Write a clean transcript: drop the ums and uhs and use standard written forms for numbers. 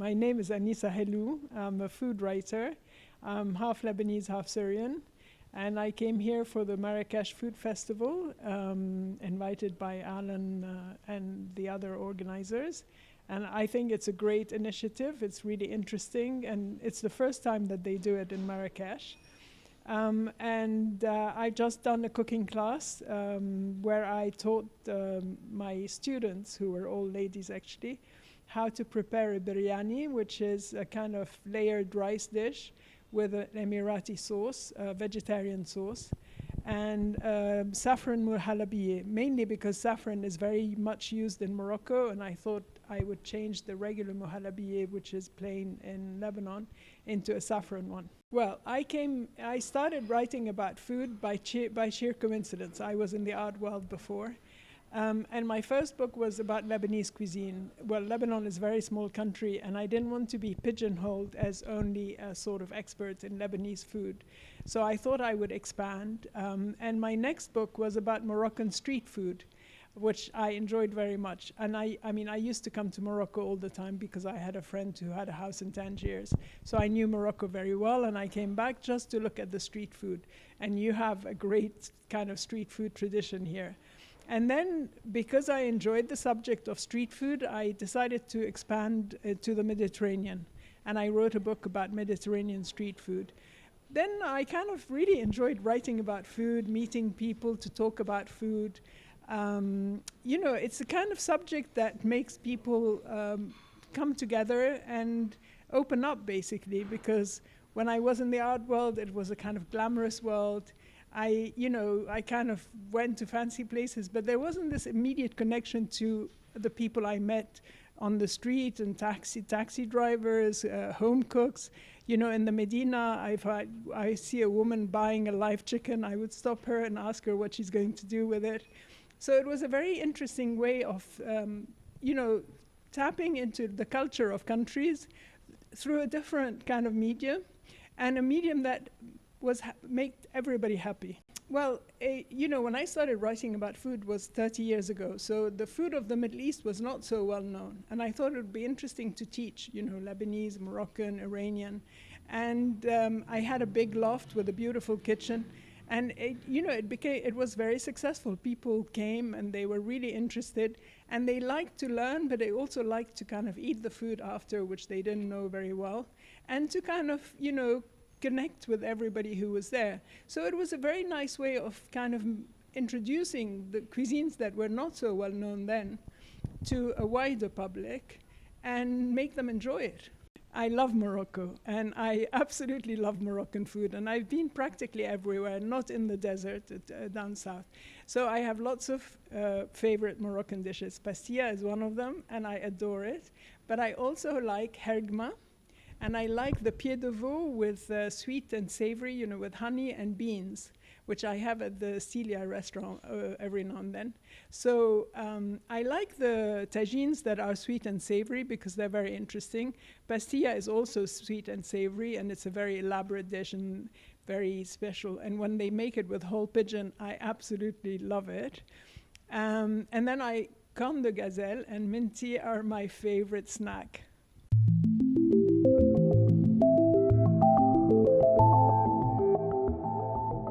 My name is Anissa Helou. I'm a food writer. I'm half Lebanese, half Syrian. And I came here for the Marrakesh Food Festival, invited by Alan and the other organizers. And I think it's a great initiative. It's really interesting. And it's the first time that they do it in Marrakesh. I just done a cooking class where I taught my students, who were all ladies actually, how to prepare a biryani, which is a kind of layered rice dish with an Emirati sauce, a vegetarian sauce, and saffron muhalabiye, mainly because saffron is very much used in Morocco, and I thought I would change the regular muhalabiye, which is plain in Lebanon, into a saffron one. Well, I started writing about food by sheer coincidence. I was in the art world before. And my first book was about Lebanese cuisine. Well, Lebanon is a very small country, and I didn't want to be pigeonholed as only a sort of expert in Lebanese food. So I thought I would expand. And my next book was about Moroccan street food, which I enjoyed very much. And I mean, I used to come to Morocco all the time because I had a friend who had a house in Tangiers. So I knew Morocco very well, and I came back just to look at the street food. And you have a great kind of street food tradition here. And then, because I enjoyed the subject of street food, I decided to expand to the Mediterranean. And I wrote a book about Mediterranean street food. Then I kind of really enjoyed writing about food, meeting people to talk about food. You know, it's the kind of subject that makes people come together and open up, basically, because when I was in the art world, it was a kind of glamorous world. I kind of went to fancy places, but there wasn't this immediate connection to the people I met on the street, and taxi drivers, home cooks. You know, in the Medina, I see a woman buying a live chicken, I would stop her and ask her what she's going to do with it. So it was a very interesting way of, tapping into the culture of countries through a different kind of medium, and a medium that make everybody happy. Well, when I started writing about food was 30 years ago, so the food of the Middle East was not so well known, and I thought it would be interesting to teach, Lebanese, Moroccan, Iranian, and I had a big loft with a beautiful kitchen, and it was very successful. People came and they were really interested, and they liked to learn, but they also liked to kind of eat the food after, which they didn't know very well, and to kind of, connect with everybody who was there. So it was a very nice way of kind of introducing the cuisines that were not so well known then to a wider public and make them enjoy it. I love Morocco, and I absolutely love Moroccan food, and I've been practically everywhere, not in the desert, down south. So I have lots of favorite Moroccan dishes. Pastilla is one of them, and I adore it. But I also like hergma, and I like the pied de veau with sweet and savory, with honey and beans, which I have at the Celia restaurant every now and then. So I like the Tajines that are sweet and savory because they're very interesting. Pastilla is also sweet and savory, and it's a very elaborate dish and very special. And when they make it with whole pigeon, I absolutely love it. And then corn de gazelle and minti are my favorite snack.